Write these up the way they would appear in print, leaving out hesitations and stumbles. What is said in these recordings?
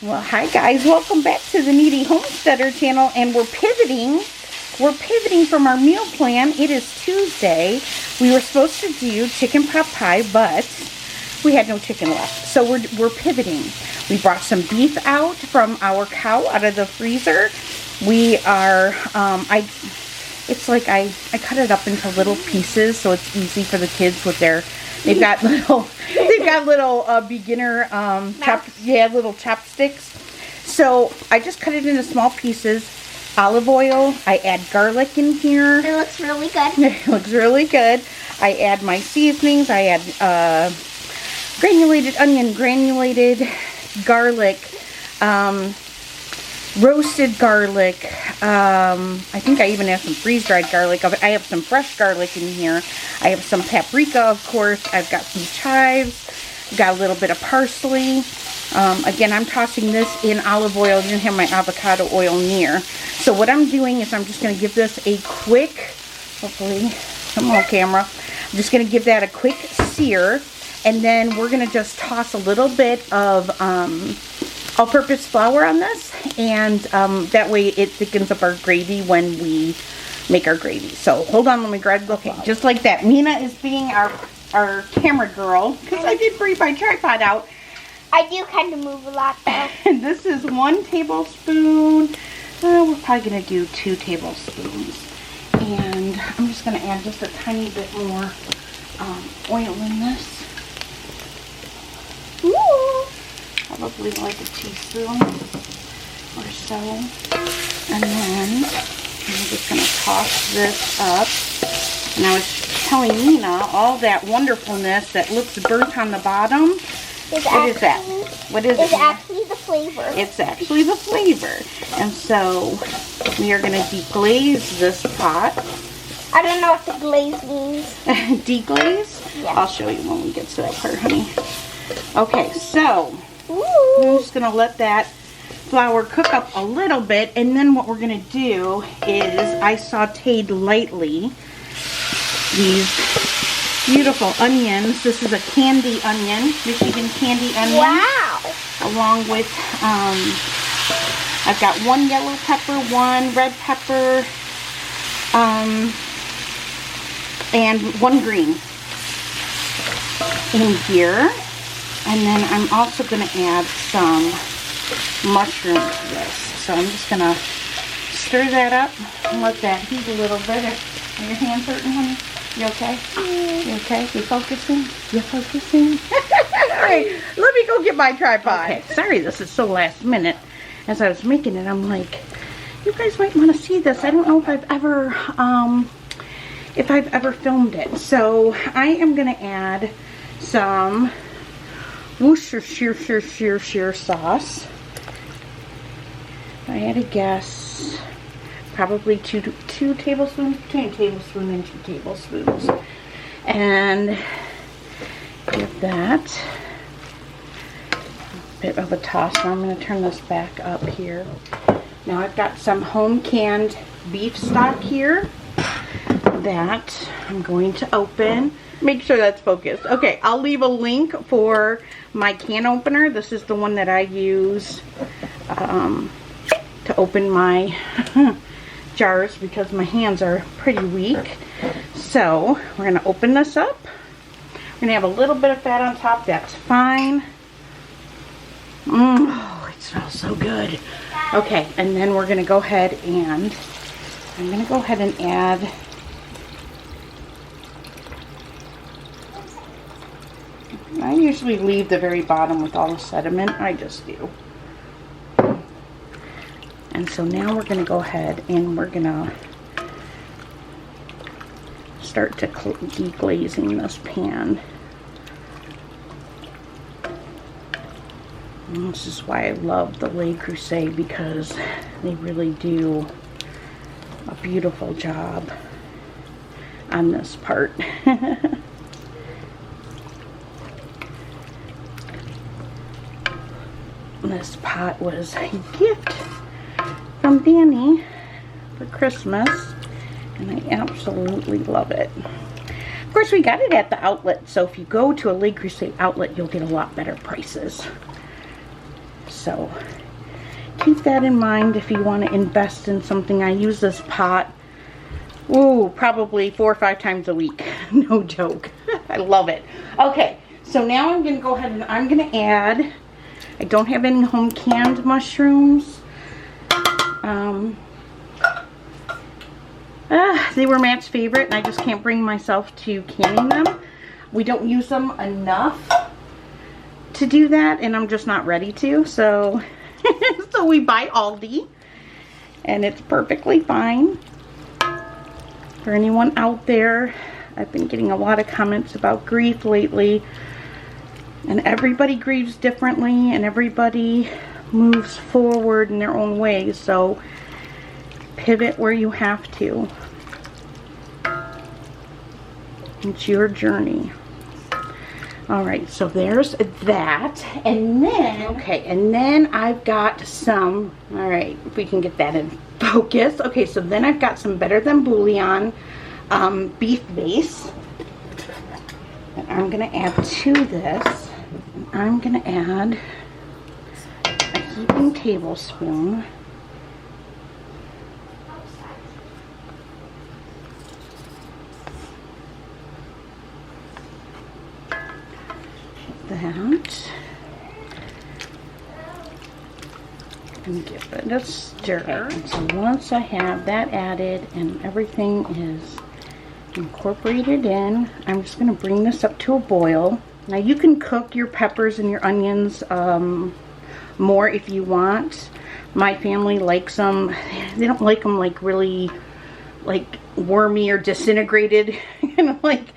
Well, hi guys, welcome back to the Kneady Homesteader channel, and we're pivoting from our meal plan. It is Tuesday. We were supposed to do chicken pot pie, but we had no chicken left, so we're pivoting. We brought some beef out from our cow out of the freezer. We are it's like I cut it up into little pieces so it's easy for the kids with their, they've got little beginner little chopsticks. So I just cut it into small pieces. Olive oil. I add garlic in here. It looks really good. It looks really good. I add my seasonings. I add granulated onion, granulated garlic, roasted garlic. I think I even have some freeze-dried garlic. I have some fresh garlic in here. I have some paprika, of course. I've got some chives. I've got a little bit of parsley. Again, I'm tossing this in olive oil. I didn't have my avocado oil near. So what I'm doing is I'm just going to give this a quick, hopefully, come on camera. I'm just going to give that a quick sear. And then we're going to just toss a little bit of all-purpose flour on this. And that way it thickens up our gravy when we make our gravy. So hold on, let me grab, okay, just like that. Mina is being our camera girl because I did bring my tripod out. I do kind of move a lot though. And this is 1 tablespoon. We're probably going to do 2 tablespoons. And I'm just going to add just a tiny bit more oil in this. Ooh. Probably like a teaspoon or so. And then I'm just going to toss this up. And I was telling Mina all that wonderfulness that looks burnt on the bottom. What is that? What is it? It's actually the flavor. It's actually the flavor. And so we are going to deglaze this pot. I don't know what the glaze means. Deglaze? Yeah. I'll show you when we get to that part, honey. Okay, so Ooh. I'm just going to let that flour cook up a little bit. And then what we're going to do is I sauteed lightly these beautiful onions. This is a candy onion, Michigan candy onion. Wow. Along with, I've got 1 yellow pepper, 1 red pepper, and 1 green in here. And then I'm also going to add some mushroom to this. So I'm just going to stir that up and let that heat a little bit. Are your hands hurting, honey? You okay? You okay? You focusing? You focusing? Alright, let me go get my tripod. Okay, sorry this is so last minute. As I was making it, I'm like, you guys might want to see this. I don't know if I've ever filmed it. So I am gonna add some Worcestershire sauce. I had to guess probably 2 tablespoons, between a tablespoon and 2 tablespoons. And give that a bit of a toss. Now I'm going to turn this back up here. Now I've got some home canned beef stock here that I'm going to open. Make sure that's focused. Okay, I'll leave a link for my can opener. This is the one that I use to open my jars because my hands are pretty weak. So we're going to open this up. We're going to have a little bit of fat on top. That's fine. Oh, it smells so good. Okay, and then we're going to go ahead and I'm going to go ahead and add I usually leave the very bottom with all the sediment. I just do. And so now we're going to go ahead and we're going to start to deglazing this pan. And this is why I love the Le Creuset, because they really do a beautiful job on this part. This pot was a gift from Danny for Christmas, and I absolutely love it. Of course, we got it at the outlet, so if you go to a Le Creuset outlet, you'll get a lot better prices. So keep that in mind if you want to invest in something. I use this pot, probably 4 or 5 times a week. No joke. I love it. Okay, so now I'm going to go ahead and I'm going to add, I don't have any home canned mushrooms. They were Matt's favorite, and I just can't bring myself to canning them. We don't use them enough to do that, and I'm just not ready to. So, so we buy Aldi, and it's perfectly fine. For anyone out there, I've been getting a lot of comments about grief lately, and everybody grieves differently, and everybody moves forward in their own way. So pivot where you have to. It's your journey. Alright, so there's that. And then, okay, and then I've got some, alright, if we can get that in focus. Okay, so then I've got some Better Than Bouillon beef base that I'm going to add to this. I'm going to add a heaping tablespoon. That, and give it a stir. Okay. So once I have that added and everything is incorporated in, I'm just going to bring this up to a boil. Now you can cook your peppers and your onions more if you want. My family likes them. They don't like them like really like wormy or disintegrated. Like,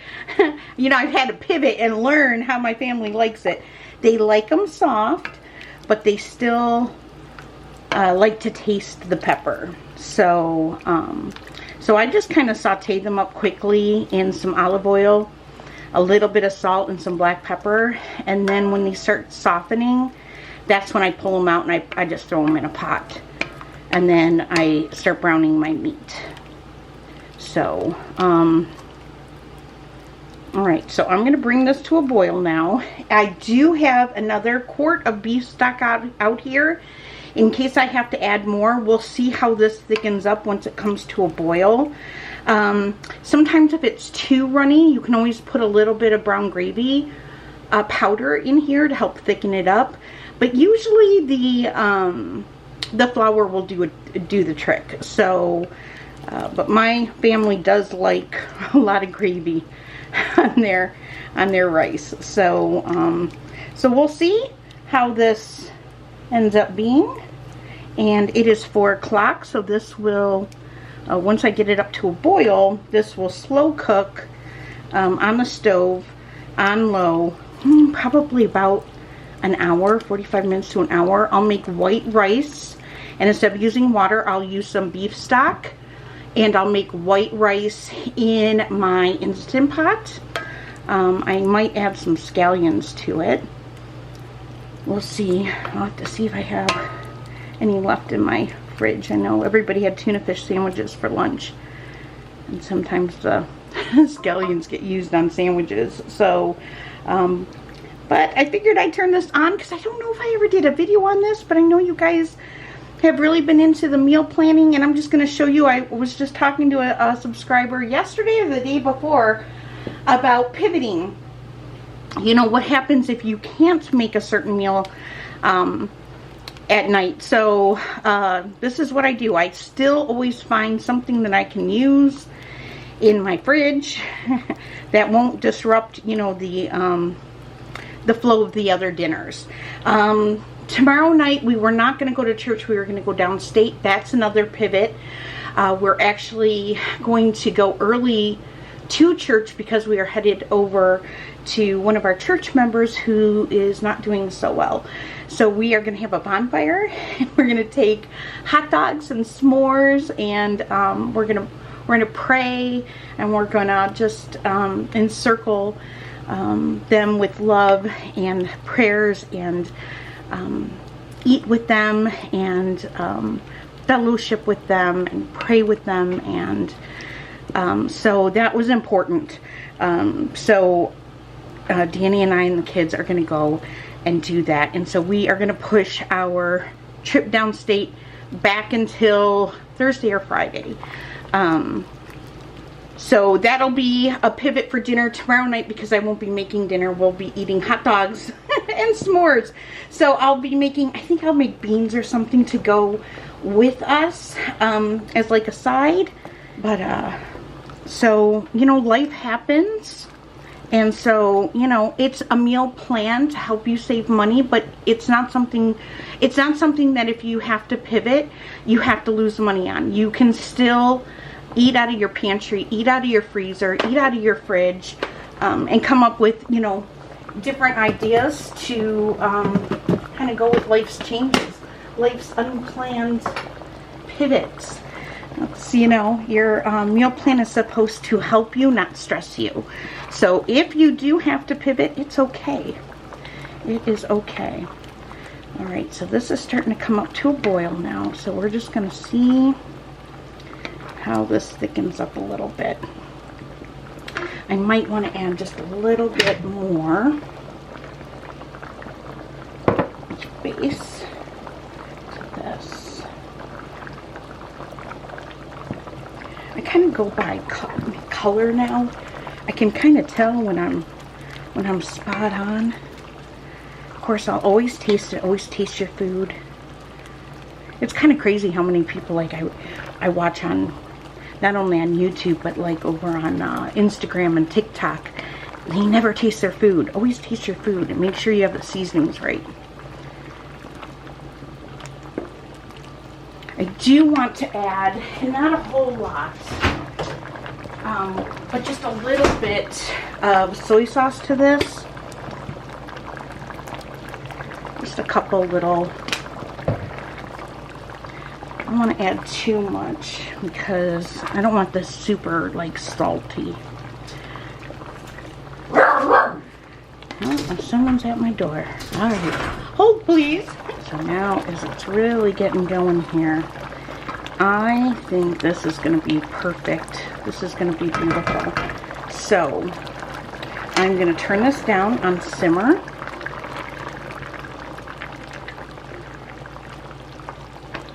you know, I've had to pivot and learn how my family likes it. They like them soft, but they still like to taste the pepper. So, so I just kind of saute them up quickly in some olive oil, a little bit of salt, and some black pepper. And then when they start softening, that's when I pull them out and I just throw them in a pot. And then I start browning my meat. So, alright, so I'm going to bring this to a boil now. I do have another quart of beef stock out here in case I have to add more. We'll see how this thickens up once it comes to a boil. Sometimes if it's too runny, you can always put a little bit of brown gravy powder in here to help thicken it up. But usually the flour will do the trick. So, but my family does like a lot of gravy on their rice. So, so we'll see how this ends up being. And it is 4 o'clock, so this will, once I get it up to a boil, this will slow cook on the stove on low, probably about an hour, 45 minutes to an hour. I'll make white rice, and instead of using water, I'll use some beef stock, and I'll make white rice in my Instant Pot. I might add some scallions to it. We'll see. I'll have to see if I have any left in my fridge. I know everybody had tuna fish sandwiches for lunch, and sometimes the scallions get used on sandwiches. So, but I figured I'd turn this on because I don't know if I ever did a video on this, but I know you guys have really been into the meal planning, and I'm just going to show you. I was just talking to a subscriber yesterday or the day before about pivoting. You know, what happens if you can't make a certain meal at night. So this is what I do. I still always find something that I can use in my fridge that won't disrupt, you know, the flow of the other dinners. Tomorrow night we were not going to go to church. We were going to go downstate. That's another pivot. We're actually going to go early to church because we are headed over to one of our church members who is not doing so well. So we are going to have a bonfire, and we're going to take hot dogs and s'mores, and we're going to pray, and we're going to just encircle them with love and prayers, and eat with them, and fellowship with them, and pray with them. And so that was important. So Danny and I and the kids are going to go and do that. And so we are going to push our trip downstate back until Thursday or Friday. So that'll be a pivot for dinner tomorrow night, because I won't be making dinner. We'll be eating hot dogs and s'mores. So I'll be making, I think I'll make beans or something to go with us as like a side. But so, you know, life happens. And so, you know, it's a meal plan to help you save money, but it's not something that if you have to pivot, you have to lose money on. You can still eat out of your pantry, eat out of your freezer, eat out of your fridge, and come up with, you know, different ideas to kind of go with life's changes, life's unplanned pivots. So, you know, your meal plan is supposed to help you, not stress you. So if you do have to pivot, it's okay. It is okay. All right, so this is starting to come up to a boil now. So we're just going to see how this thickens up a little bit. I might want to add just a little bit more base to this. I kind of go by color now. I can kind of tell when I'm spot on. Of course, I'll always taste it. Always taste your food. It's kind of crazy how many people like I watch on, not only on YouTube, but like over on Instagram and TikTok. They never taste their food. Always taste your food and make sure you have the seasonings right. I do want to add, not a whole lot, but just a little bit of soy sauce to this. Just a couple little. I don't want to add too much because I don't want this super like salty. Oh, someone's at my door. All right, hold please. So now as it's really getting going here, I think this is going to be perfect. This is going to be beautiful. So I'm going to turn this down on simmer.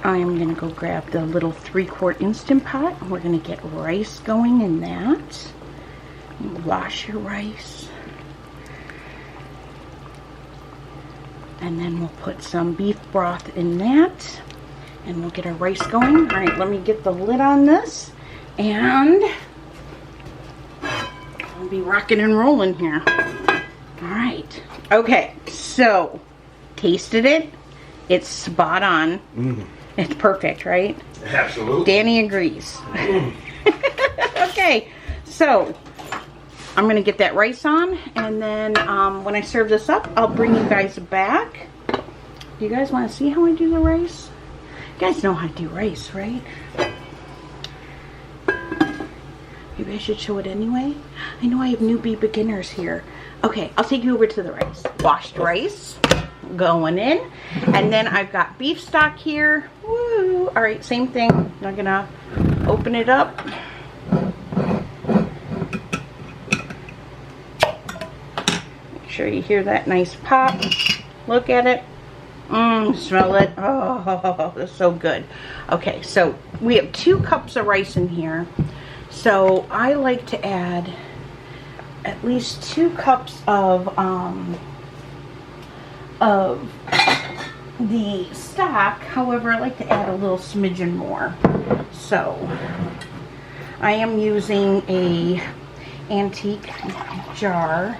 I'm going to go grab the little 3-quart Instant Pot. We're going to get rice going in that. Wash your rice. And then we'll put some beef broth in that. And we'll get our rice going. All right, let me get the lid on this. And I'll be rocking and rolling here. All right. Okay, so tasted it. It's spot on. Mm. It's perfect, right? Absolutely. Danny agrees. Mm. Okay, so I'm going to get that rice on, and then when I serve this up, I'll bring you guys back. Do you guys want to see how I do the rice? You guys know how to do rice, right? Maybe I should show it anyway. I know I have newbie beginners here. Okay, I'll take you over to the rice. Washed rice going in, and then I've got beef stock here. Woo! All right, same thing. I'm gonna open it up. Make sure you hear that nice pop. Look at it. Smell it. Oh, that's so good. Okay, so we have 2 cups of rice in here. So I like to add at least 2 cups of the stock. However, I like to add a little smidgen more. So I am using a antique jar.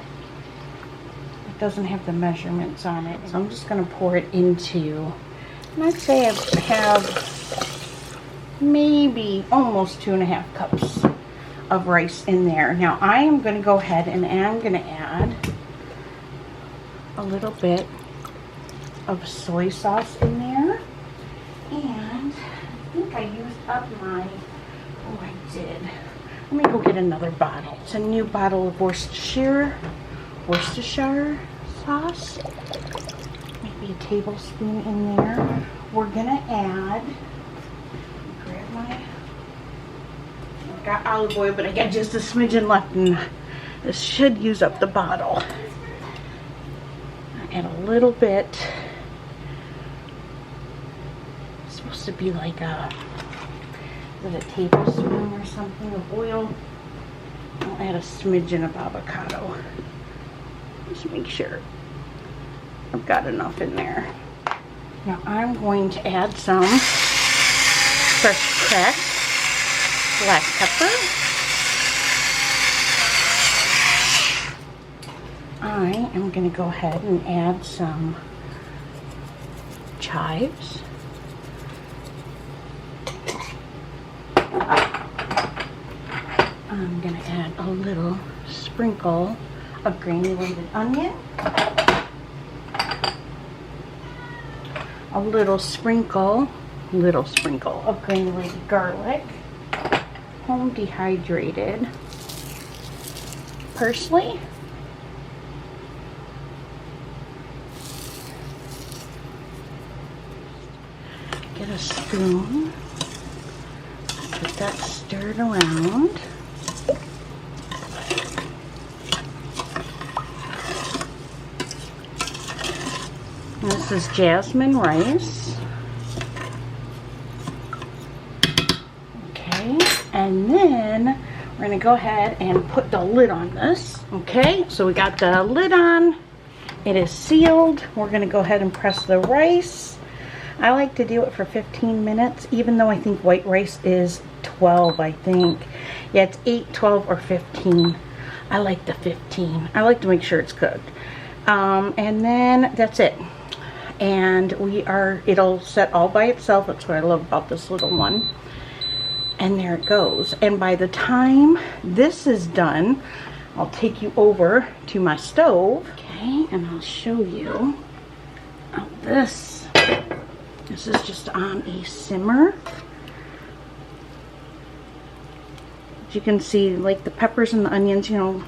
It doesn't have the measurements on it, so I'm just going to pour it into, and I'd say I have maybe almost 2.5 cups of rice in there. Now I am going to go ahead and I'm going to add a little bit of soy sauce in there, and I think I used up my, oh I did. Let me go get another bottle. It's a new bottle of Worcestershire sauce. Maybe a tablespoon in there. We're gonna add, grab my, I've got olive oil, but I got just a smidgen left, and this should use up the bottle. add a little bit. It's supposed to be like a tablespoon or something of oil. I'll add a smidgen of avocado. Just make sure I've got enough in there. Now I'm going to add some fresh cracked black pepper. I am going to go ahead and add some chives. I'm going to add a little sprinkle of granulated onion. A little sprinkle of granulated garlic. Home dehydrated parsley. Get a spoon. Get that stirred around. This is jasmine rice. Okay, and then we're going to go ahead and put the lid on this. Okay, so we got the lid on. It is sealed. We're going to go ahead and press the rice. I like to do it for 15 minutes, even though I think white rice is 12, I think. Yeah, it's 8, 12, or 15. I like the 15. I like to make sure it's cooked. And then that's it. And it'll set all by itself. That's what I love about this little one. And there it goes. And by the time this is done, I'll take you over to my stove. Okay, and I'll show you this. This is just on a simmer. As you can see, like the peppers and the onions, you know,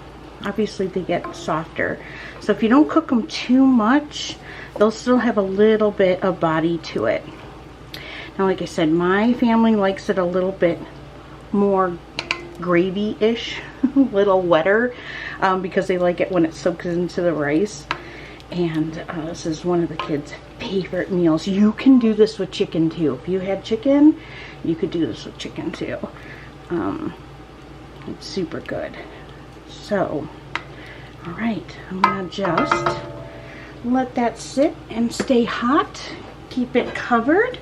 obviously they get softer. So if you don't cook them too much, they'll still have a little bit of body to it. Now, like I said, my family likes it a little bit more gravy-ish, a little wetter, because they like it when it soaks into the rice. And this is one of the kids' favorite meals. You can do this with chicken too. If you had chicken, you could do this with chicken too. It's super good. So, all right, I'm gonna just let that sit and stay hot. Keep it covered.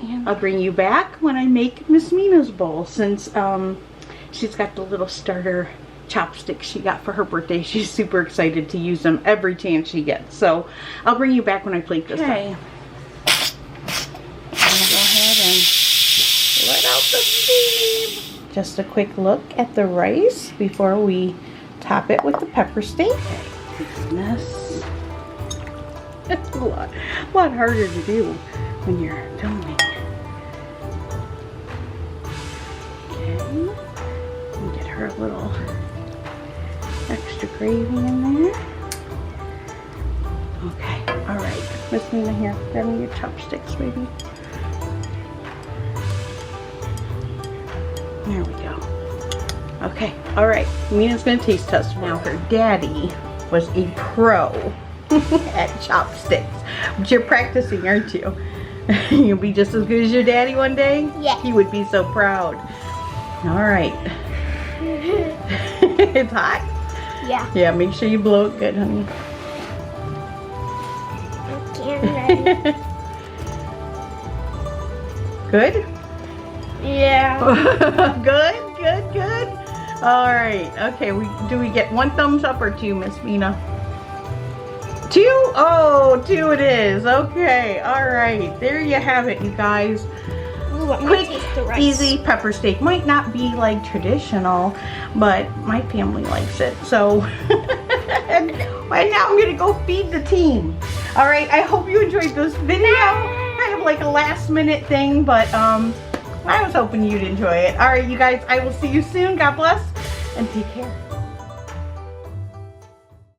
And I'll bring you back when I make Miss Mina's bowl, since she's got the little starter chopsticks she got for her birthday. She's super excited to use them every chance she gets. So I'll bring you back when I plate this up. I'm gonna go ahead and let out the steam. Just a quick look at the rice before we top it with the pepper steak. This it's a lot harder to do when you're filming. Okay, and get her a little extra gravy in there. Okay, all right, Miss Mina, here, grab me your chopsticks, baby. There we go. Okay, all right, Mina's gonna taste test. Now, her daddy was a pro at chopsticks, but you're practicing, aren't you? You'll be just as good as your daddy one day? Yeah. He would be so proud. All right. It's hot? Yeah. Yeah, make sure you blow it good, honey. Okay, Good? yeah. Good. All right. Okay, do we get 1 thumbs up or 2, Miss Mina? 2? Oh, 2 it is. Okay. All right. There you have it, you guys. Ooh, I'm Quick, gonna taste the rice. easy pepper steak. Might not be like traditional, but my family likes it. So, and now I'm gonna go feed the team. All right. I hope you enjoyed this video. Kind of like a last minute thing, but I was hoping you'd enjoy it. All right, you guys. I will see you soon. God bless, and take care.